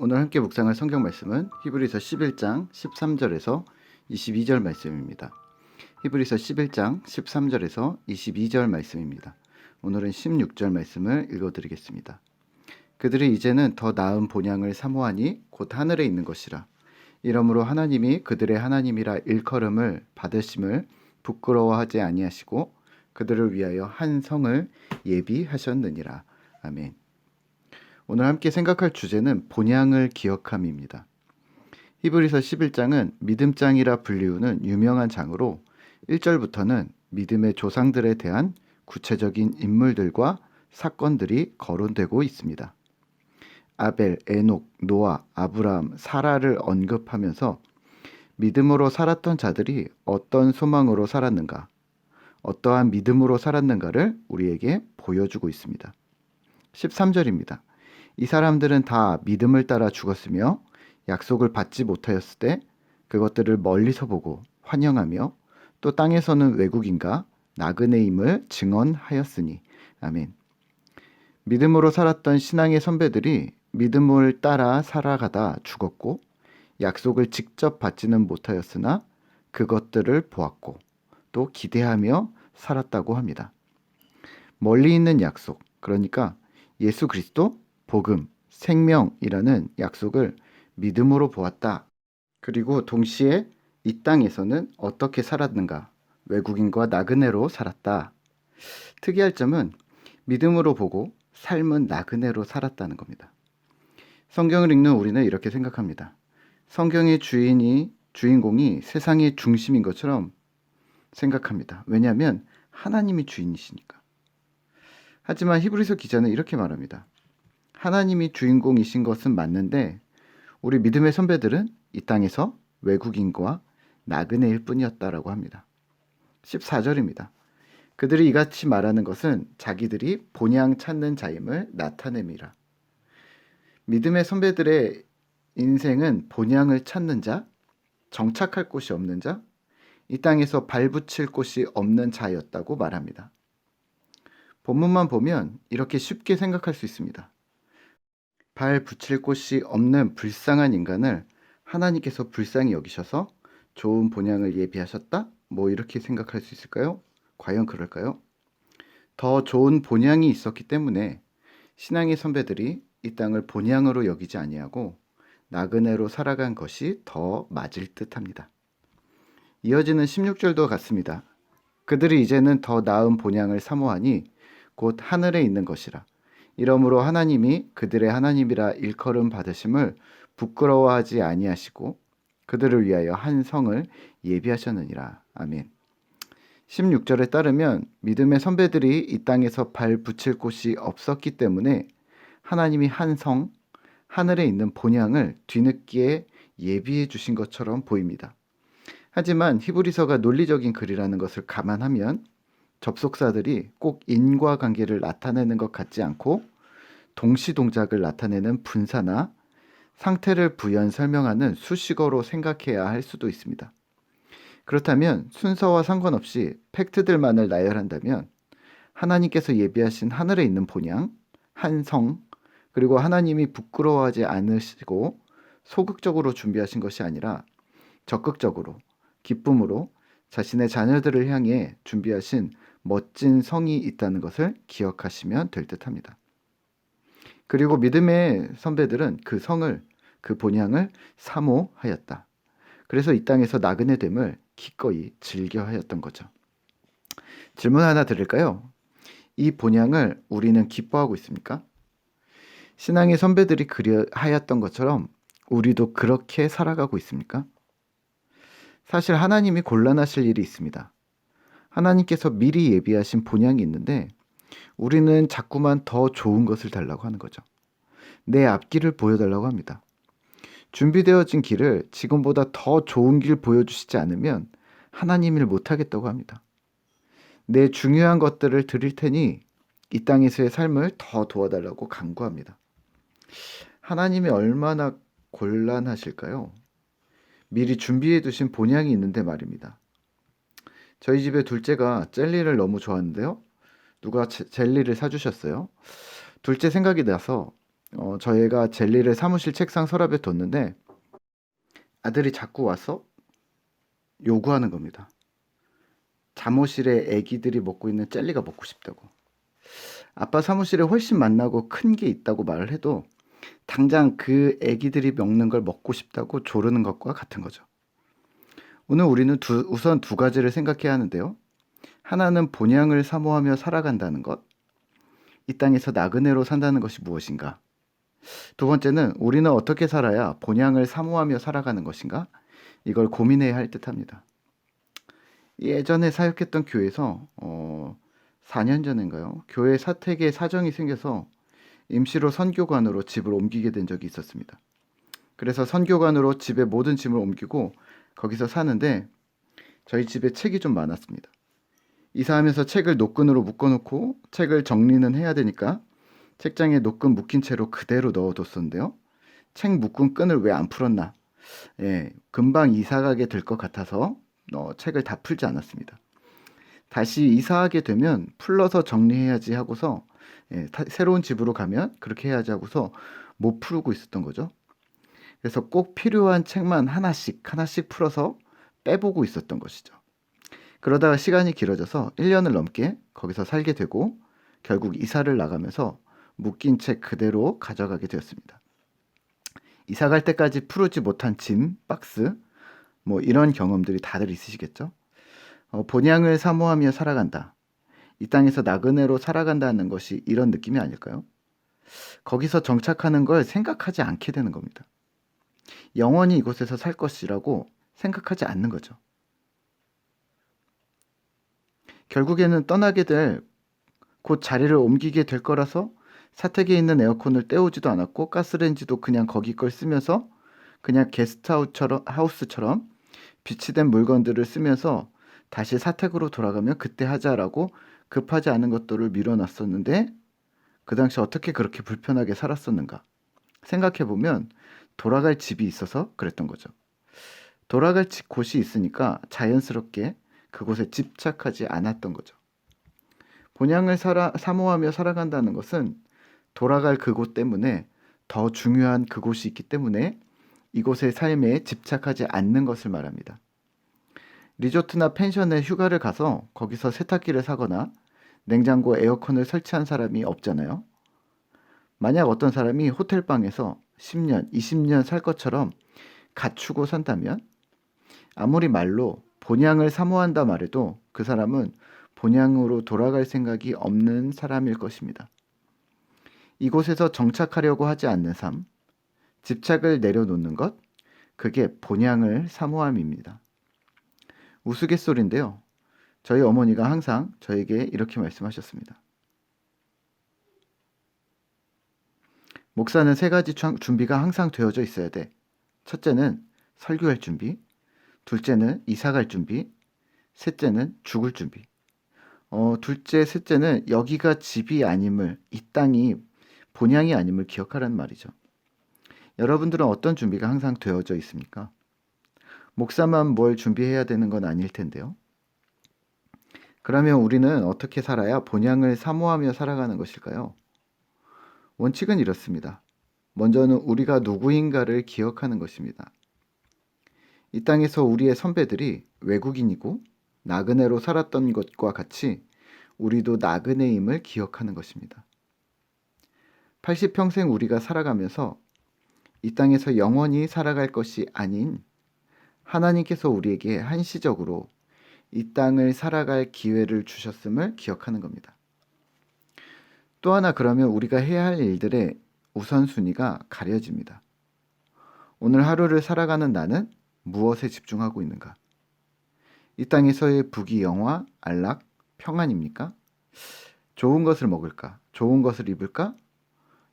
오늘 함께 묵상할 성경 말씀은 히브리서 11장 13절에서 22절 말씀입니다. 히브리서 11장 13절에서 22절 말씀입니다. 오늘은 16절 말씀을 읽어드리겠습니다. 그들이 이제는 더 나은 본향을 사모하니 곧 하늘에 있는 것이라. 이러므로 하나님이 그들의 하나님이라 일컬음을 받으심을 부끄러워하지 아니하시고 그들을 위하여 한 성을 예비하셨느니라. 아멘. 오늘 함께 생각할 주제는 본향을 기억함입니다. 히브리서 11장은 믿음장이라 불리우는 유명한 장으로 1절부터는 믿음의 조상들에 대한 구체적인 인물들과 사건들이 거론되고 있습니다. 아벨, 에녹, 노아, 아브라함, 사라를 언급하면서 믿음으로 살았던 자들이 어떤 소망으로 살았는가, 어떠한 믿음으로 살았는가를 우리에게 보여주고 있습니다. 13절입니다. 이 사람들은 다 믿음을 따라 죽었으며 약속을 받지 못하였을 때 그것들을 멀리서 보고 환영하며 또 땅에서는 외국인과 나그네임을 증언하였으니. 아멘. 믿음으로 살았던 신앙의 선배들이 믿음을 따라 살아가다 죽었고 약속을 직접 받지는 못하였으나 그것들을 보았고 또 기대하며 살았다고 합니다. 멀리 있는 약속, 그러니까 예수 그리스도, 복음, 생명이라는 약속을 믿음으로 보았다. 그리고 동시에 이 땅에서는 어떻게 살았는가? 외국인과 나그네로 살았다. 특이할 점은 믿음으로 보고 삶은 나그네로 살았다는 겁니다. 성경을 읽는 우리는 이렇게 생각합니다. 성경의 주인공이 세상의 중심인 것처럼 생각합니다. 왜냐하면 하나님이 주인이시니까. 하지만 히브리서 기자는 이렇게 말합니다. 하나님이 주인공이신 것은 맞는데 우리 믿음의 선배들은 이 땅에서 외국인과 나그네일 뿐이었다라고 합니다. 14절입니다. 그들이 이같이 말하는 것은 자기들이 본향 찾는 자임을 나타냄이라. 믿음의 선배들의 인생은 본향을 찾는 자, 정착할 곳이 없는 자, 이 땅에서 발붙일 곳이 없는 자였다고 말합니다. 본문만 보면 이렇게 쉽게 생각할 수 있습니다. 발 붙일 곳이 없는 불쌍한 인간을 하나님께서 불쌍히 여기셔서 좋은 본향을 예비하셨다? 뭐 이렇게 생각할 수 있을까요? 과연 그럴까요? 더 좋은 본향이 있었기 때문에 신앙의 선배들이 이 땅을 본향으로 여기지 아니하고 나그네로 살아간 것이 더 맞을 듯합니다. 이어지는 16절도 같습니다. 그들이 이제는 더 나은 본향을 사모하니 곧 하늘에 있는 것이라. 이러므로 하나님이 그들의 하나님이라 일컬음 받으심을 부끄러워하지 아니하시고 그들을 위하여 한 성을 예비하셨느니라. 아멘. 16절에 따르면 믿음의 선배들이 이 땅에서 발 붙일 곳이 없었기 때문에 하나님이 한 성, 하늘에 있는 본향을 뒤늦게 예비해 주신 것처럼 보입니다. 하지만 히브리서가 논리적인 글이라는 것을 감안하면 접속사들이 꼭 인과관계를 나타내는 것 같지 않고 동시동작을 나타내는 분사나 상태를 부연 설명하는 수식어로 생각해야 할 수도 있습니다. 그렇다면 순서와 상관없이 팩트들만을 나열한다면 하나님께서 예비하신 하늘에 있는 본향, 한 성, 그리고 하나님이 부끄러워하지 않으시고 소극적으로 준비하신 것이 아니라 적극적으로, 기쁨으로 자신의 자녀들을 향해 준비하신 멋진 성이 있다는 것을 기억하시면 될 듯합니다. 그리고 믿음의 선배들은 그 성을, 그 본향을 사모하였다. 그래서 이 땅에서 나그네됨을 기꺼이 즐겨하였던 거죠. 질문 하나 드릴까요? 이 본향을 우리는 기뻐하고 있습니까? 신앙의 선배들이 그리하였던 것처럼 우리도 그렇게 살아가고 있습니까? 사실 하나님이 곤란하실 일이 있습니다. 하나님께서 미리 예비하신 본향이 있는데 우리는 자꾸만 더 좋은 것을 달라고 하는 거죠. 내 앞길을 보여달라고 합니다. 준비되어진 길을 지금보다 더 좋은 길 보여주시지 않으면 하나님 일 못하겠다고 합니다. 내 중요한 것들을 드릴 테니 이 땅에서의 삶을 더 도와달라고 간구합니다. 하나님이 얼마나 곤란하실까요? 미리 준비해 두신 본향이 있는데 말입니다. 저희 집에 둘째가 젤리를 너무 좋아하는데요. 누가 젤리를 사주셨어요. 둘째 생각이 나서 저희가 젤리를 사무실 책상 서랍에 뒀는데 아들이 자꾸 와서 요구하는 겁니다. 잠옷실에 애기들이 먹고 있는 젤리가 먹고 싶다고. 아빠 사무실에 훨씬 맛나고 큰 게 있다고 말을 해도 당장 그 애기들이 먹는 걸 먹고 싶다고 조르는 것과 같은 거죠. 오늘 우리는 우선 두 가지를 생각해야 하는데요. 하나는 본향을 사모하며 살아간다는 것, 이 땅에서 나그네로 산다는 것이 무엇인가? 두 번째는 우리는 어떻게 살아야 본향을 사모하며 살아가는 것인가? 이걸 고민해야 할 듯합니다. 예전에 사역했던 교회에서 4년 전인가요? 교회 사택에 사정이 생겨서 임시로 선교관으로 집을 옮기게 된 적이 있었습니다. 그래서 선교관으로 집에 모든 짐을 옮기고 거기서 사는데 저희 집에 책이 좀 많았습니다. 이사하면서 책을 노끈으로 묶어놓고 책을 정리는 해야 되니까 책장에 노끈 묶인 채로 그대로 넣어뒀었는데요. 책 묶은 끈을 왜 안 풀었나? 예, 금방 이사가게 될 것 같아서 책을 다 풀지 않았습니다. 다시 이사하게 되면 풀러서 정리해야지 하고서 새로운 집으로 가면 그렇게 해야지 하고서 못 풀고 있었던 거죠. 그래서 꼭 필요한 책만 하나씩 풀어서 빼보고 있었던 것이죠. 그러다가 시간이 길어져서 1년을 넘게 거기서 살게 되고 결국 이사를 나가면서 묶인 책 그대로 가져가게 되었습니다. 이사 갈 때까지 풀지 못한 짐, 박스, 뭐 이런 경험들이 다들 있으시겠죠? 본향을 사모하며 살아간다. 이 땅에서 나그네로 살아간다는 것이 이런 느낌이 아닐까요? 거기서 정착하는 걸 생각하지 않게 되는 겁니다. 영원히 이곳에서 살 것이라고 생각하지 않는 거죠. 결국에는 떠나게 될 곧 자리를 옮기게 될 거라서 사택에 있는 에어컨을 때우지도 않았고 가스레인지도 그냥 거기 걸 쓰면서 그냥 게스트하우스처럼 비치된 물건들을 쓰면서 다시 사택으로 돌아가면 그때 하자라고 급하지 않은 것들을 미뤄놨었는데 그 당시 어떻게 그렇게 불편하게 살았었는가 생각해보면 돌아갈 집이 있어서 그랬던 거죠. 돌아갈 곳이 있으니까 자연스럽게 그곳에 집착하지 않았던 거죠. 본향을 사모하며 살아간다는 것은 돌아갈 그곳 때문에 더 중요한 그곳이 있기 때문에 이곳의 삶에 집착하지 않는 것을 말합니다. 리조트나 펜션에 휴가를 가서 거기서 세탁기를 사거나 냉장고 에어컨을 설치한 사람이 없잖아요. 만약 어떤 사람이 호텔방에서 10년, 20년 살 것처럼 갖추고 산다면 아무리 말로 본향을 사모한다 말해도 그 사람은 본향으로 돌아갈 생각이 없는 사람일 것입니다. 이곳에서 정착하려고 하지 않는 삶, 집착을 내려놓는 것, 그게 본향을 사모함입니다. 우스갯소리인데요. 저희 어머니가 항상 저에게 이렇게 말씀하셨습니다. 목사는 세 가지 준비가 항상 되어져 있어야 돼. 첫째는 설교할 준비, 둘째는 이사갈 준비, 셋째는 죽을 준비. 둘째, 셋째는 여기가 집이 아님을, 이 땅이 본향이 아님을 기억하라는 말이죠. 여러분들은 어떤 준비가 항상 되어져 있습니까? 목사만 뭘 준비해야 되는 건 아닐 텐데요. 그러면 우리는 어떻게 살아야 본향을 사모하며 살아가는 것일까요? 원칙은 이렇습니다. 먼저는 우리가 누구인가를 기억하는 것입니다. 이 땅에서 우리의 선배들이 외국인이고 나그네로 살았던 것과 같이 우리도 나그네임을 기억하는 것입니다. 80평생 우리가 살아가면서 이 땅에서 영원히 살아갈 것이 아닌 하나님께서 우리에게 한시적으로 이 땅을 살아갈 기회를 주셨음을 기억하는 겁니다. 또 하나 그러면 우리가 해야 할 일들의 우선순위가 가려집니다. 오늘 하루를 살아가는 나는 무엇에 집중하고 있는가? 이 땅에서의 부귀영화, 안락, 평안입니까? 좋은 것을 먹을까? 좋은 것을 입을까?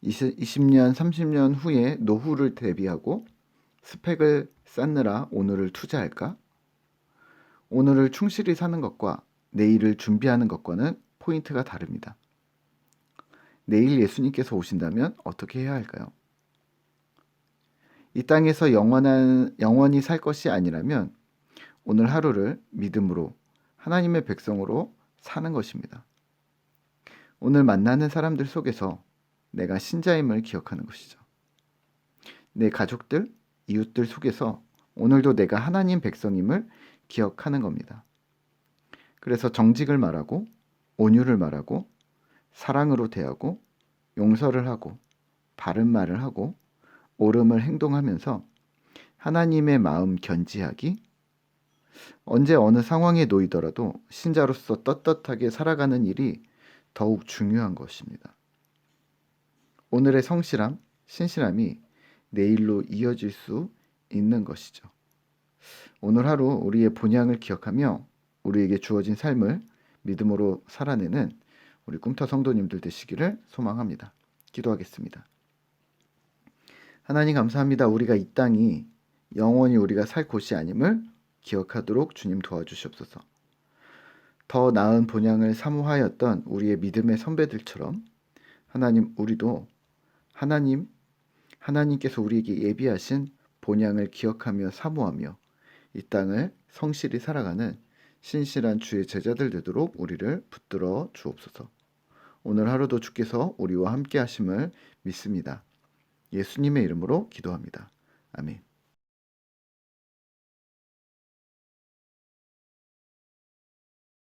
20년, 30년 후에 노후를 대비하고 스펙을 쌓느라 오늘을 투자할까? 오늘을 충실히 사는 것과 내일을 준비하는 것과는 포인트가 다릅니다. 내일 예수님께서 오신다면 어떻게 해야 할까요? 이 땅에서 영원히 살 것이 아니라면 오늘 하루를 믿음으로 하나님의 백성으로 사는 것입니다. 오늘 만나는 사람들 속에서 내가 신자임을 기억하는 것이죠. 내 가족들, 이웃들 속에서 오늘도 내가 하나님 백성임을 기억하는 겁니다. 그래서 정직을 말하고 온유를 말하고 사랑으로 대하고 용서를 하고 바른 말을 하고 옳음을 행동하면서 하나님의 마음 견지하기, 언제 어느 상황에 놓이더라도 신자로서 떳떳하게 살아가는 일이 더욱 중요한 것입니다. 오늘의 성실함, 신실함이 내일로 이어질 수 있는 것이죠. 오늘 하루 우리의 본향을 기억하며 우리에게 주어진 삶을 믿음으로 살아내는 우리 꿈터 성도님들 되시기를 소망합니다. 기도하겠습니다. 하나님 감사합니다. 우리가 이 땅이 영원히 우리가 살 곳이 아님을 기억하도록 주님 도와주시옵소서. 더 나은 본향을 사모하였던 우리의 믿음의 선배들처럼 하나님, 우리도 하나님께서 우리에게 예비하신 본향을 기억하며 사모하며 이 땅을 성실히 살아가는 신실한 주의 제자들 되도록 우리를 붙들어 주옵소서. 오늘 하루도 주께서 우리와 함께 하심을 믿습니다. 예수님의 이름으로 기도합니다. 아멘.